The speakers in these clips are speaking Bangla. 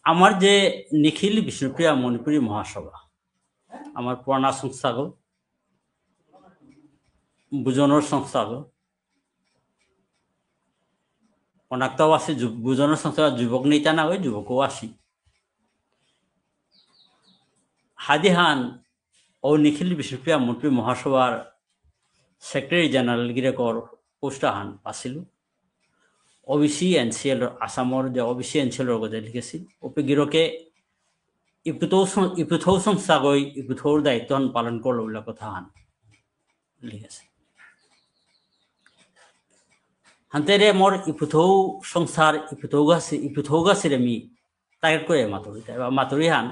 আমার যে নিখিল বিষ্ণুপ্রিয়া মণিপুরী মহাসভা আমার পুরানা সংস্থাগো বুজনৰ সংস্থাগো অনাক্তাও আছে বুজনৰ সংস্থা যুবক নেতা না ওই যুবকও আসি হাদিহান ও নিখিল বিষ্ণুপ্রিয়া মণিপুরী মহাসভার সেক্রেটারি জেনারেল গিরেকর পোস্টাহান পাইছিলো ওবিসি এনসিএল আসামৰ যে ওবিসি এনসিএলৰ গতে লিখেছিল ওপে গিরকে ইপুথৌ সংস্থা গৈ ইপুথৌৰ দায়িত্ব পালন করল বলে কথা হান লিখেছে হান্তেরে মোর ইপুথৌ সংস্থার ইপুথৌ গাছিরে মি টার্গেট করে মাতুরিতে মাতুরি হান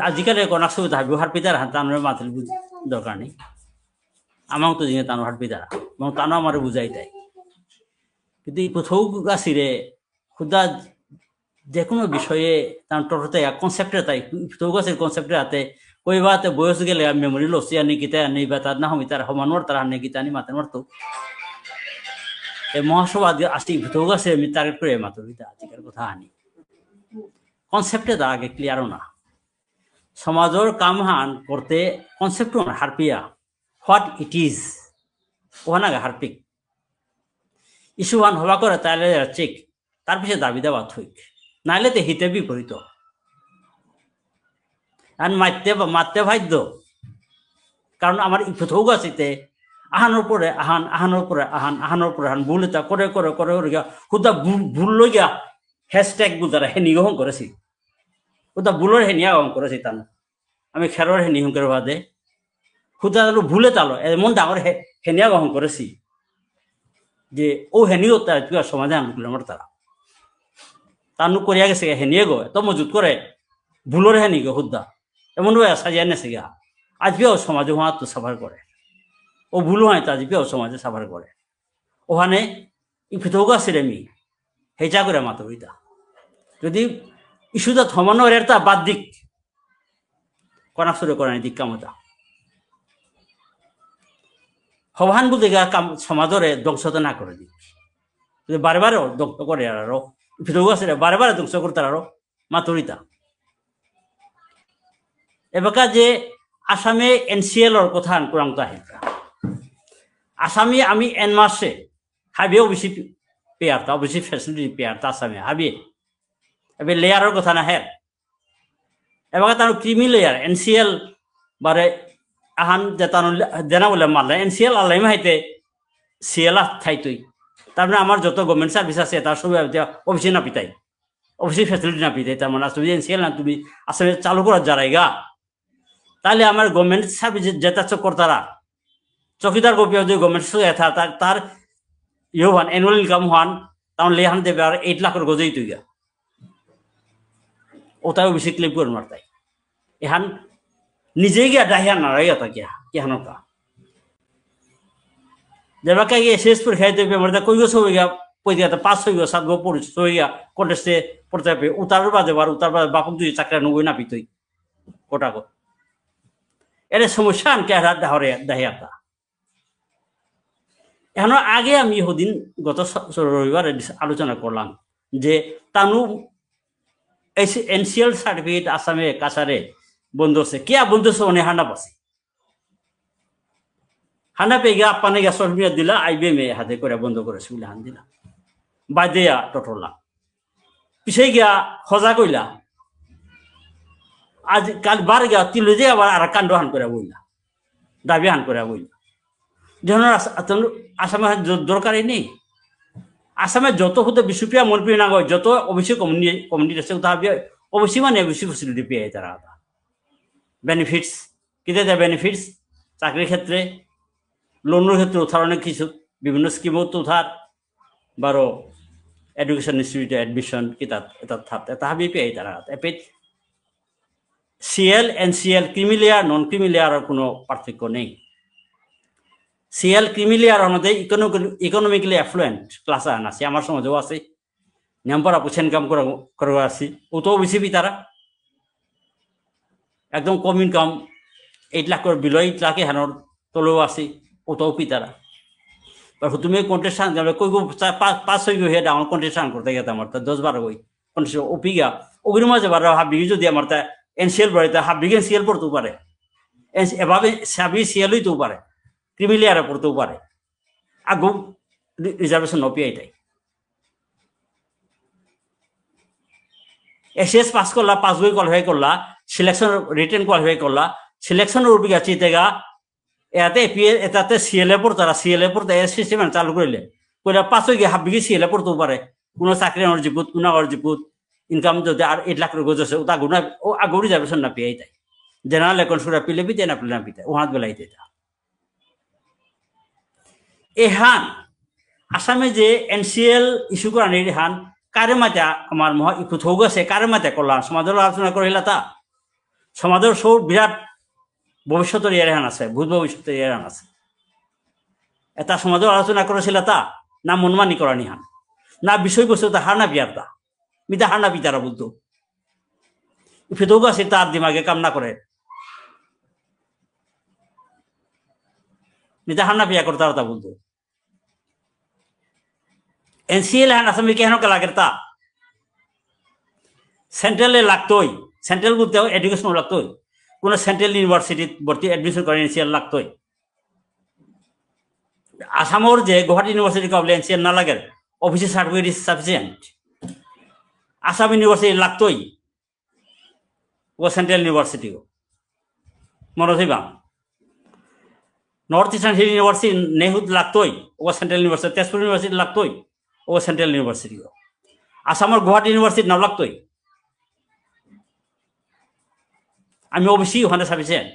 আজিকালি কনাকসু ধাবি হার পিতার হান তানোর মাতুরি দরকার নেই আমাও তো জিনে তানো হার পিতারা এবং তানো আমার বুঝাই দেয় কিন্তু ইপুথৌ গাছিরে খুদা যে কোনো বিষয়ে তার টোটোতে কনসেপ্টে তাই ইপুথৌ গাছের কনসেপ্টে হাতে কইবাতে বয়স গেলে মেমোরি লসি আনি গীতা আনি বা তার না হমি তার হমানোর তার আনি গীতা আনি মাতেন মারতো এই মহাসভা আসি ইপুথৌ গাছে আমি টার্গেট করে মাতুরিতে আজিকার কথা আনি কনসেপ্টে তার আগে ক্লিয়ারও না সমাজের কাম হান করতে কনসেপ্ট হারপিয়া হোয়াট ইট ইজ ওখানে হারপিক ইস্যু হান হবা করে তাহলে চেক তার পিছিয়ে দাবি দেওয়া ঠিক নাইলে তো হিতে বিপরীত আর মারতে বাধ্য কারণ আমার ইপুথৌ গাছিতে আহানোর পরে আহানোর পরে আহান ভুল এটা করে করে করে হুদা ভুল লই গিয়া হ্যাশট্যাগ গুজারা হেনি গ্রহণ করেছি হুদা ভুলের হেনিয়া গ্রহণ করেছি তানো আমি খেরোর হেনি হুম করে বাদে হুদা ভুলে তালো এমন ডাঙর হেনিয়া গ্রহণ করেছি যে ও হেনিও তার সমাজে আনুকূল আমার তারা তানু করিয়া গেছে হেনিয়ে গো এত মজুত করে ভুলের হেনি গো হুদা এমন সাজিয়া নেছে গা আজকেও সমাজে হওয়া তো সাফার করে ও ভুল হয় তো আজকেও সমাজে সাফার করে ওখানে ইপুথৌ গাছিরে মি হেচা করে মাতুরিতা যদি ইস্যুটা থমানো এর তা বাদ দিক কনাকসুরে করানি দিক কামতা হবাহান বলতে সমাজরে ধ্বংসতা না করে দিক যদি বারে বারে ধ্বংস করে আরো ইপুথৌ গাছিরে বারে বারে ধ্বংস করতে আরো মাতুরিতা এবাকা যে আসামে এনসিএলর কথা কুরাংতা হেতা আসামে আমি এন মাসে হাবিও বেশি পেয়ারতা বেশি ফ্যাসিলিটি পেয়ারতা আসামে হাবিয়ে এবার লেয়ারের কথা না হ্যাঁ এবার তার ক্রিমি লেয়ার এনসিএল বারে আহান যে তার দেনা বলে মারলে এনসিএল আল্লাহ হাইতে সিএল থাইতই তারপরে আমার যত গভর্নমেন্ট সার্ভিস আছে তার সব অফিসে না পিতাই অফিসে ফ্যাসিলিটি না পিতাই তার মানে তুমি এনসিএল না তুমি আসামে চালু করার জায়গা তাহলে আমার গভর্নমেন্ট সার্ভিস যেটা করতারা চকিদার গোপিয়া যদি গভর্নমেন্ট তার ইয়ে হান এনুয়াল ইনকাম হান তাহলে লেহান দেবে আর 8 লাখের গজেই তুই গা ওটাও বেশি ক্লিপ করে মারতাই এহান নিজেই গিয়া ডাহিয়া নাড়াইয়া তা গিয়া কেহানকা যেবাকে গিয়ে শেষ পরীক্ষায় দেবে মানে কই গো সই গিয়া পই দিয়া পাস হই গো 7 গো পড়ি সই গিয়া কন্টেস্টে পড়তে হবে উতার বাদে বাপক দুই চাকরি নবই না পিতই কোটা গো এর সমস্যা আনকে হাত ধরে দাহিয়াতা এখন আগে আমি হদিন গত রবিবার আলোচনা করলাম যে তানু এনসিএল সার্টিফিকেট আসামে কাছারে বন্ধ আছে কিয়া বন্ধ আছে অনেক হান্ডা পাচ্ছে হান্ডা পেয়ে গিয়া আপানে গিয়া সরমিয়া দিলা আইবিএম হাতে করে বন্ধ করেছে বলে হান দিলা বাদেয়া টটরলা পিছিয়ে গিয়া সজা কইলা আজ কাল বার গিয়া তিল যে আবার আর কাণ্ড হান করে বইলা দাবি হান করে বইলা যেন আসামে দরকারই নেই আসামে যত হতে বিশ্বপ্রিয়া মন্ত্রী না হয় যত অবশ্যই কমিউনিটি আছে অবশ্যই মানে অবশ্যই ফেসিলিটি পেয়ে তারা বেনিফিটস কিতে দেয় বেনিফিটস চাকরির ক্ষেত্রে লোনের ক্ষেত্রে উঠার অনেক কিছু বিভিন্ন স্কিমও তো উঠার বারো এডুকেশন ইনস্টিটিউটে এডমিশন কিতাব এটা থাকতে তাহাবি পেয়ে তারা এপে সিএল এনসিএল ক্রিমিলিয়ার নন ক্রিমিলিয়ারের কোনো পার্থক্য নেই সিএল ক্রিমিলিয়ার আমাদের ইকোনমিক্যালি অ্যাফ্লুয়েন্ট ক্লাস আন আছে আমার সমাজেও আছে নিয়মপরা পুছেন কাম করা আছি ওটাও বেশি তারা একদম কম ইনকাম 8 লাখ বিলো 8 লাখে হেনর তলেও আছে ওটাও পিতারা তুমি কন্টেস্টান কই 5-6 গো হে ডাউন কন্টেস্টান করতে গেতাম আমার 10-12 গই কন্ডিশন ওপিগা ওগুলো মাঝে বারো হাফ বিঘি যদি আমার তা এনসিএল বাড়িতে হাফ বিঘি এনসিএল পড়তেও পারে এভাবে সাবি সিএল হইতেও পারে ক্রিমিলিয়ারে পড়তেও পারে আগু রিজার্ভেশন নপিয়াই তাই এসএস পাস করলা 5 বই কোয়ালিফাই করলা সিলেকশন রিটেন কোয়ালিফাই করলা সিলেকশনের উপিগা চিতেগা এতে এপিএ এটাতে সিএলএ পড়তারা সিএলএ পড়তে এ সিস্টেম চালু করলে কইরা 5 গিয়ে হাফ বিঘি সিএলএ পড়তেও পারে কোনো চাকরি অর্জিপুত কোনো অর্জিপুত ইনকাম যদি আর 8 লাখ গজছে তা গুণা ও আগু রিজার্ভেশন না পেয়ে তাই জেনারেল এখন সুরা পিলে পিতে না পিলে না পিতে ওহাত বেলাইতে এহান আসামে যে এনসিএল ইস্যু করা নেই হান কারে মাতে আমার মহা ইকুত হোক আছে কারে মাতে করলাম সমাজের আলোচনা করিলা তা সমাজের সৌ বিরাট ভবিষ্যতের ইয়ারহান আছে ভূত ভবিষ্যতের ইয়ারহান আছে এটা সমাজের আলোচনা করেছিল তা না মনমানি করা নিহান না বিষয়বস্তু তা হার না বিয়ার তা মিতা হার না বিতারা বুদ্ধ ইফিত আছে তার দিমাগে কাম না করে মিতা হার না বিয়া করতে তা বুদ্ধ এনসিএল হ্যান আসামে কেন লাগে তা সেন্ট্রালে লাগতোই সেন্ট্রাল বলতে এডুকেশন লাগতোই কোন সেন্ট্রাল ইউনিভার্সিটি ভর্তি এডমিশন করে এনসিএল লাগতোই আসামর যে গুয়াহাটি ইউনিভার্সিটি কাবলে এনসিএল না লাগে অফিসের certificate is sufficient Assam university লাগতোই ও সেন্ট্রাল ইউনিভার্সিটি মনে হইবা নর্থ ইস্টার্ন হিল ইউনিভার্সিটি নেহুদ লাগতোই ও সেন্ট্রাল ইউনিভার্সিটি তেজপুর ইউনিভার্সিটি লাগতোই ও সেন্ট্রাল ইউনিভার্সিটি আসামর গুয়াহাটি ইউনিভার্সিটি নাও লাগতোই আমি ওবিসি ওখানে সাফিসিয়েন্ট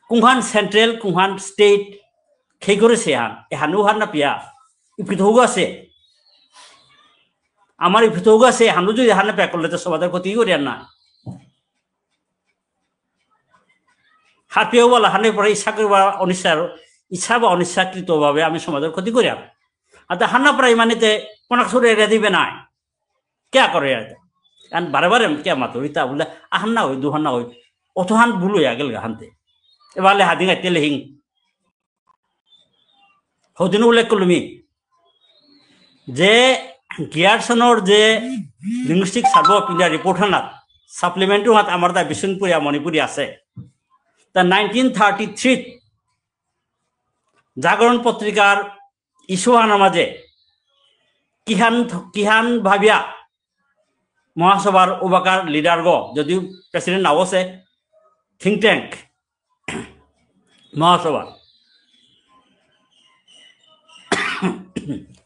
কুংহান সেন্ট্রাল কুংহান স্টেট খেই করেছে এহানো হার না পিয়া ইপিত হোক আছে আমার ইপিত হোক আছে হানু যদি হার না পিয়া করলে তো সমাজের ক্ষতি করি আর না হার পেয়েও বলা হানের পরে ইচ্ছা করবা ইচ্ছা বা অনিচ্ছাকৃত ভাবে আমি সমাজের ক্ষতি করি আর হান্না প্রায় মানেতে কোন সরে এড়িয়ে দিবে না কে করে বারে বারে কে মাতো ইতা বলে আহান না হই দুহান না হই অতহান ভুলো গেল হানতে এবার হাদিং আইতে হিং হদিন উল্লেখ করলুমি যে গিয়ারসনের যে linguistic survey of India report হানাত সাপ্লিমেন্টও হাত আমার দা বিষ্ণুপুরিয়া মণিপুরি আছে তা 1933 জাগরণ পত্রিকার ইস্যু হানার মাঝে কিহান ভাবিয়া মহাসভার ওবাকার লিডার যদিও প্রেসিডেন্ট নাও আছে থিঙ্ক ট্যাঙ্ক মহাসভা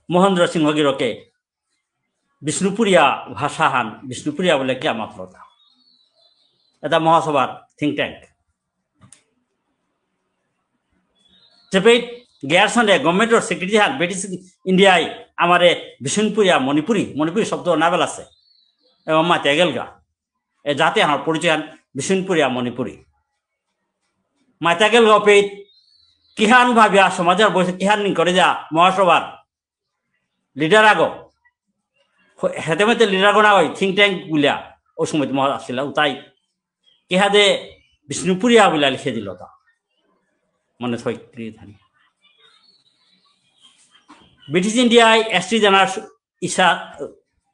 মহেন্দ্র সিংহ গিরকে বিষ্ণুপুরিয়া ভাষা হান বিষ্ণুপুরিয়া বলে কে মাত্র এটা মহাসভার থিঙ্ক ট্যাঙ্ক চেপে গেয়ারসনে গভর্নমেন্টের সেক্রেটারি হান ব্রিটিশ ইন্ডিয়ায় আমারে বিষ্ণুপুরিয়া মণিপুরি শব্দ নাবেল আছে এবং মাতে গেলগা এ যাতে আমার পরিচয় বিষ্ণুপুরিয়া মণিপুরি মাতে গেল পেট কিহান ভাবিয়া সমাজের বয়সে কিহান করে যা মহাসভার লিডার আগ হেতে মেতে লিডার গোনা হয় থিঙ্ক ট্যাঙ্ক বুলিয়া ও সময় মহা আসছিল তাই কিহাদে বিষ্ণুপুরিয়া বলে লিখে দিল তা মনে থাকি ব্রিটিশ ইন্ডিয়ায় এসটি জানার ইচ্ছা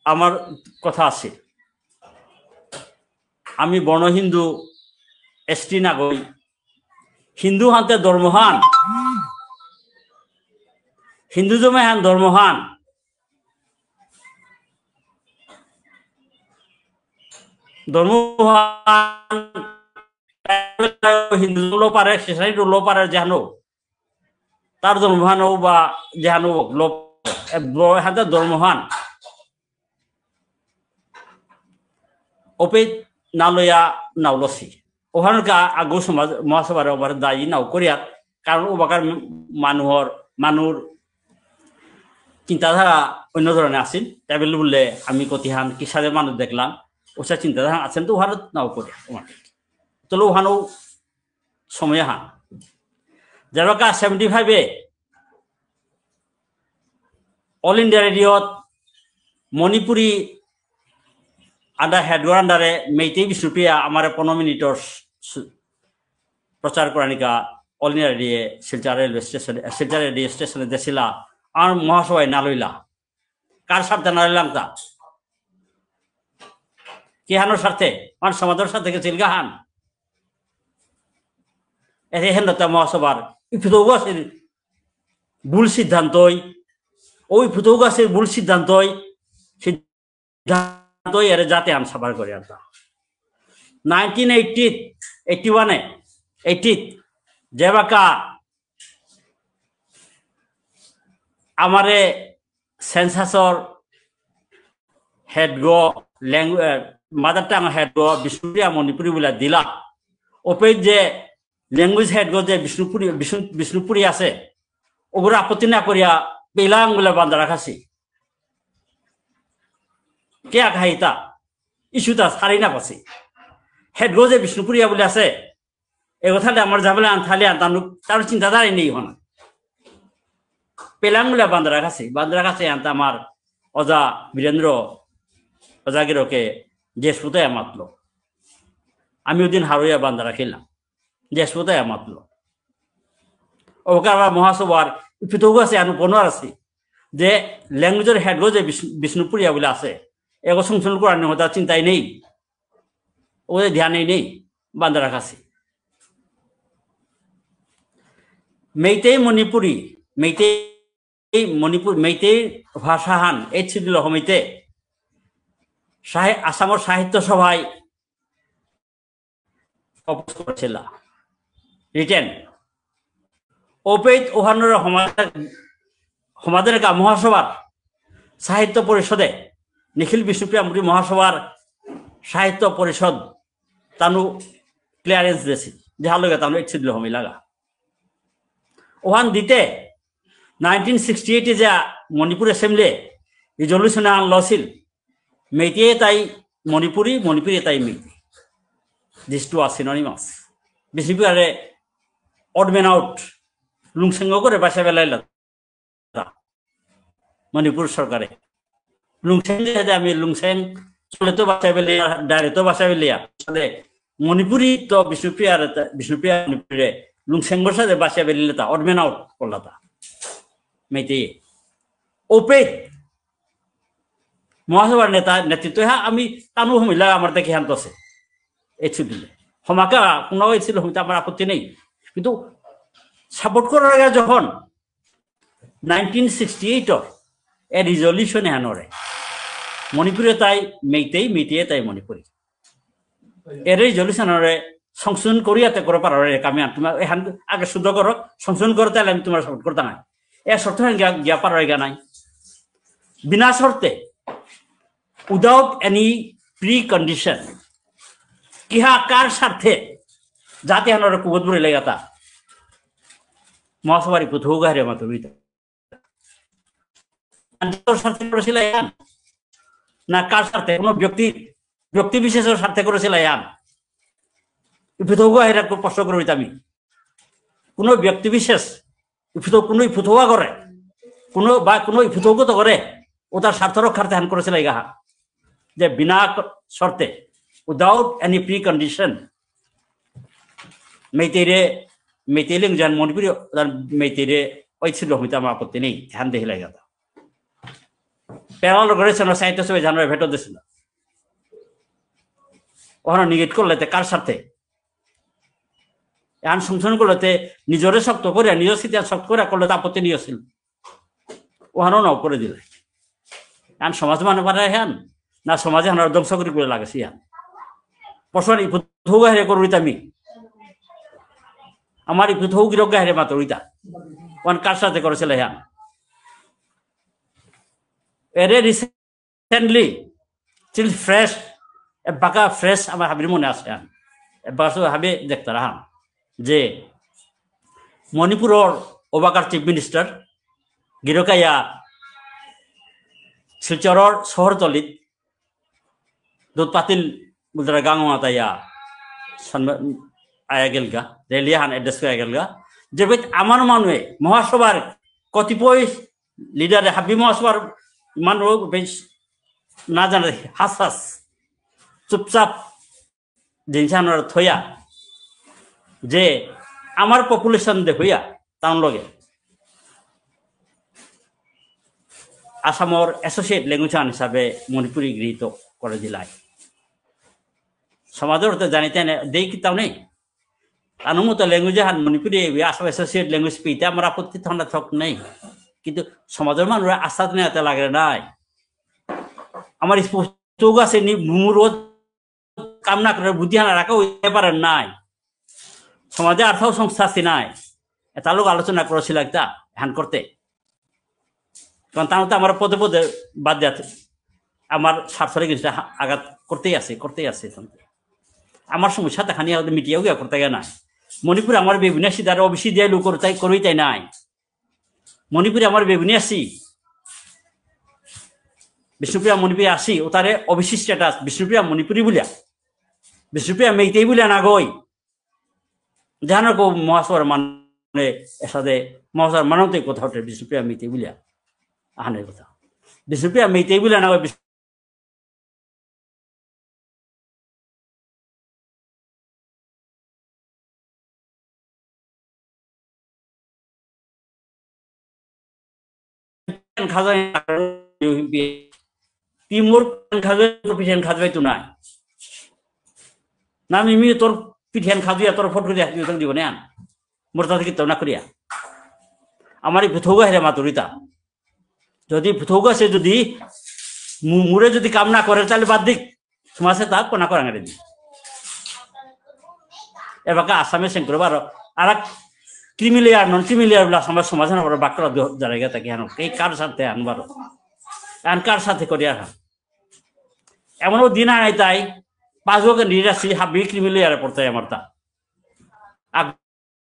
আমার কথা আছে আমি বর্ণ হিন্দু এসটি নাগরিক হিন্দু হানতে ধর্মহান হিন্দু জমে হান ধর্মহান ধর্মহান হিন্দু লো পারে সোসাইটি লো পারে জানো তার ধর্মহান বা জানো হাতে ধর্মহান ওপে নালয়া নাওলসি ওখানকা আগু সমাজ মহাসভার ওবার দায়ী নাও করিয়া কারণ ওবাকার মানুর চিন্তাধারা অন্য ধরনের আসেন তাই বললে আমি কতিহান কিসাদের মানুষ দেখলাম ওসা চিন্তাধারা আছেন তো ওখানে নাও করিয়া চলো ওখানেও সময় হান যেরকা 75 অল ইন্ডিয়া রেডিওত মণিপুরি আন্ডার হেডওয়ার আন্ডারে মেইতেই বিষ্ণুপ্রিয়া আমার 15 মিনিটর প্রচার করানিকা All India Radio Silchar railway স্টেশনে শিলচর রেডিও স্টেশনে দেছিলা আর মহাসভায় না লইলা কার স্বার্থে নাড়িলাম তা কি হানোর স্বার্থে মান সমাজের সাথে গেছিল গাহান এতে হেনতা মহাসভার ইফুতৌ গাছের ভুল সিদ্ধান্তই ওই ফুতৌ গাছের ভুল সিদ্ধান্তই সিদ্ধান্তই এর যাতে আন সাবার করে আনতাম 1981 যেবাকা আমারে সেন্সাসর হেড গো মাদার টাং হেড গো বিষ্ণুপ্রিয়া মণিপুরি বলে দিলা ওপে যে ল্যাঙ্গুয়েজ হেড গো যে বিষ্ণুপুরি আছে ওগুলো আপত্তি না করিয়া পেলাম বলে বান্ধা রাখাছি কে খাইতা ইস্যুটা সারি না পাছি হেড গো যে বিষ্ণুপুরিয়া বলে আছে এই কথাটা আমার যাবলে আনথালে তার চিন্তাধারাই নেই হন পেলাম বলে বান্ধা রাখাছি আনতা আমার অজা বীরেন্দ্র অজাগিরকে জেসপুতায় মাতলো আমি ওদিন হারুইয়া বান্ধা রাখিলাম জেসপুতায় মাতলো ওকে আবার মহাসভার পিতৌ আছে আনু পনের আছে যে ল্যাঙ্গুয়েজের হেড গো যে বিষ্ণুপুরিয়া বলে আছে এগো সংশোধন করার নেই তার চিন্তাই নেই ওদের ধ্যানেই নেই বান্ধা রাখাছি মেইতেই মণিপুরি মেইতেই ভাষাহান এই ছিল হমিতে আসামের সাহিত্য সভায় করেছিল রিটেন ওপেত ওহানোর সমাজের মহাসভার সাহিত্য পরিষদে নিখিল বিষ্ণুপ্রিয়া মহাসভার সাহিত্য পরিষদ তানু ক্লিয়ারেন্স দিয়েছি যাহার লগে তানু এক ছিল হমি লাগা ওহান দিতে 1968 যে মণিপুর এসেম্বলি রিজলিউশন আনলছিল মেইতিয়ে তাই মণিপুরি তাই Meitei this two are synonymous বিষ্ণুপ্রিয়ারে অড ম্যান আউট লুংসেঙ্গ করে বাসা বেলাইল মণিপুর সরকারে লুংসেং আমি লুংসেং চলে তো বাসা বেলিয়া ডাইরে তো বাসা বেলিয়া মণিপুরি তো বিষ্ণুপ্রিয়া মণিপুরে লুংসেঙ্গর সাথে বাসা বেলিলে তা অড ম্যান আউট করলা তা মেইতে ওপে মহাসভার নেতৃত্ব হ্যাঁ আমি তানু হমিলা আমার দেখে হ্যান্ত আছে এই দিলে হমাকা কোনো ছিল হমিতে আমার আপত্তি নেই কিন্তু সাপোর্ট করার আগে যখন 1968 এ রিজলিউশনে হানরে মণিপুরে তাই মেইতিয়ে তাই মণিপুরি এর রিজলিউশনরে সংশোধন করিয়াতে করে পারে আমি তোমার এখান আগে শুদ্ধ করো সংশোধন করো তাহলে আমি তোমার সাপোর্ট করতে নাই এ শর্ত গিয়া পারার নাই বিনা শর্তে উইদাউট এনি প্রি কন্ডিশন কিহা কার স্বার্থে জাতি হানরে কুবত বলে লেগাতা মহাসভার পুথৌ গাহরে মাত্র স্বার্থে করেছিল না কার স্বার্থে কোনো ব্যক্তি বিশেষের স্বার্থে করেছিল পুথৌ গাহরে প্রশ্ন করে আমি কোনো ব্যক্তি বিশেষ কোনো ফুথৌয়া করে কোনো ফুথৌগত করে ও তার স্বার্থ রক্ষার্থে হান করেছিল গাহা যে বিনা শর্তে উইদাউট এনি প্রি কন্ডিশন মেইতেইলে যান মণিপুরি মেইতেইরে ওই ছিল হইতে আমার আপত্তি নেই ধ্যান দেখিলে গাদা প্যারাল করেছেন সাহিত্য সভায় জানুয়ারি ভেটো দিয়েছিল ওখানে নিগেট করলে কার স্বার্থে এখন সংশোধন করলে নিজরে শক্ত করে নিজের স্থিতি শক্ত করে করলে তো আপত্তি নিয়েছিল ওখানেও নাও করে দিলে এখন সমাজ মানে পারে হ্যান না সমাজে হানার ধ্বংস করে লাগেছি হ্যান পশার ইপুথৌ গাহরে করি আমি আমার ইপুথৌ গিরক গাহরে মাত্র ওইটা ওখান কার সাথে করেছিল হ্যান এরে রিসেন্টলি স্টিল ফ্রেশ বাঁকা ফ্রেশ আমার হাবির মনে আছে হ্যান এবার হাবি দেখতে রাহান যে মণিপুরের ওবাকার চিফ মিনিস্টার গিরকাইয়া শিলচরের শহরতলিত দুধ পাতিল বুলতারা গাঙা তাইয়া আয়া গেলগা রেলিয়াহান এড্রেস করে গেলগা যে আমার মানুষে মহাসভার কতিপয় লিডারে হাবি মহাসভার মানুষ বেশ না জানে হাস চুপচাপ জিনিস থইয়া যে আমার পপুলেশন দে হইয়া তার লগে আসামৰ এছ'চিয়েট লেংগুৱেজ হিচাপে মণিপুৰী গৃহীত কৰে জিলাই সমাজৰ জানিতে দেই কিতাও নেই আনুমত ল্যাঙ্গুয়েজ হান মণিপুরি আসাম এসোসিয়েট ল্যাঙ্গুয়েজ পেতে আমার আপত্তি ঠান্ডা থক নেই কিন্তু সমাজের মানুষ আস্থা নেওয়াতে লাগে নাই আমার স্পষ্ট আছে মুমুর কামনা করে বুদ্ধি হানা রাখা হইতে পারেন নাই সমাজে আর্থাও সংস্থা আছে নাই এটা লোক আলোচনা করেছিল একটা হ্যান করতে কারণ তার আমার পদে পদে বাদ দেওয়া আমার স্বার্থরে কিছু আঘাত করতেই আছে আমার সমস্যা দেখানি মিটিয়াও গিয়া করতে গিয়ে নাই মণিপুর আমার বেগুনি আসি তারা অবশ্যই দিয়ে লোক করই তাই নাই মণিপুরে আমার বেগুনি আসি বিষ্ণুপ্রিয়া মণিপুরে আসি ও তারে অবশ্যই স্ট্যাটাস বিষ্ণুপ্রিয়া মণিপুরি বলিয়া বিষ্ণুপ্রিয়া মেইতেই বলিয়া না গই জানো গো মহাসর মানে এসাদে মহাসর মানতে কথা হতে বিষ্ণুপ্রিয়া মেইতেই বলিয়া আহানের কথা বিষ্ণুপ্রিয়া মেইতেই বলিয়া না গই খাজাই তিমুর খাজাই পিঠেন খাজবাই তো নাই না মিমি তোর পিঠেন খাজুয়া তোর ফটো দিয়া দিব না মোর তাতে কি না করিয়া আমার এই ভুথৌগা হেরে মাতুরিতা যদি ভুথৌগা সে যদি মুরে যদি কাম না করে তাহলে বাদ দিক সমাজে তা কোনা করাঙ্গারে দি এবার আসামে সেন করবো আর ক্রিমিলিয়ার নন ক্রিমিলিয়ার বলে আমার সমাধান করার বাক্য জায়গা থাকে হেন এই কার সাথে আনবার আন কার সাথে করিয়া এমনও দিন আনাই তাই 5 বছর নিরাশি হাবি ক্রিমিলিয়ার পড়তে আমার তা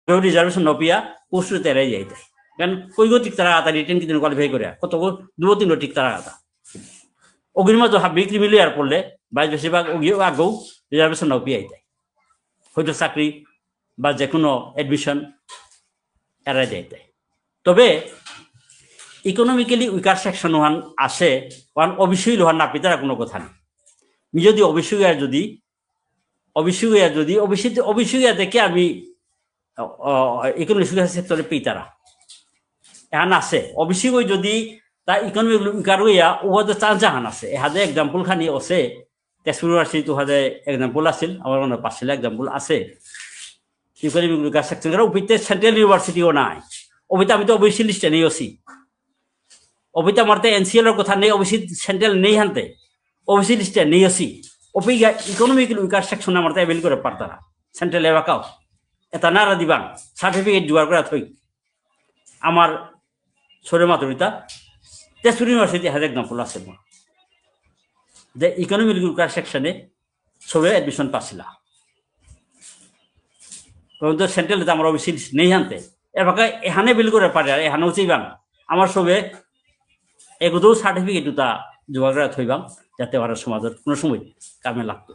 রিজার্ভেশন নপিয়া পোস্ট তেরাই যাই তাই কারণ কইগো ঠিক তারা আতা রিটেন কি কোয়ালিফাই করিয়া কত 2-3 ঠিক তারা আতা অগ্রিম তো হাবি ক্রিমিলিয়ার পড়লে বাইশ বেশিরভাগ আগেও রিজার্ভেশন নপিয়া তাই হয়তো চাকরি বা যে কোনো এডমিশন এড়াই দেয় তবে ইকোনমিক্যালি উইকার সেকশন ওয়ান আসে ওয়ান অবশ্যই লোহার নাপিতার কোনো কথা নেই যদি অবশ্যই দেখে আমি ইকোনমিক সেক্টরে পেতারা এহান আছে অবশ্যই যদি তা ইকোনমিক উইকার হইয়া ওহাদের চান্স জাহান আছে এহাদে এক্সাম্পল খানি আছে তেজপুর ইউনিভার্সিটি তোহাদে এক্সাম্পল আছিল আমার মনে পাঁচশিল এক্সাম্পল আছে ইকোনমিক উইকার সেকশন ওপিতে সেন্ট্রাল ইউনিভার্সিটিও নাই ওবিতে আমি তো অবশ্যই লিস্টে নেই আছি ওবিতে আমার তো এনসিএলের কথা নেই অবশ্যই সেন্ট্রাল নেই হানতে অবশ্যই লিস্টে নেই আছি ওপি ইকোনমিক উইকার সেকশন আমার তো এভেল করে পারতারা সেন্ট্রাল এলাকাও এটা নারা দিবাং সার্টিফিকেট জোগাড় করে থই আমার ছোট মাতুরিতা তেজপুর ইউনিভার্সিটি হাজার এক্সাম্পল আছে যে ইকোনমিক উইকার সেকশনে সবে এডমিশন পাচ্ছিলা সেন্ট্রাল আমার অবশ্যই নেই হানতে এবার এখানে বিল করে পারে আর এখানেও চাইবাম আমার সবে এগুলো সার্টিফিকেট তা জোগাড় করে থইবাম যাতে ওরা সমাজের কোনো সময় কামে লাগতো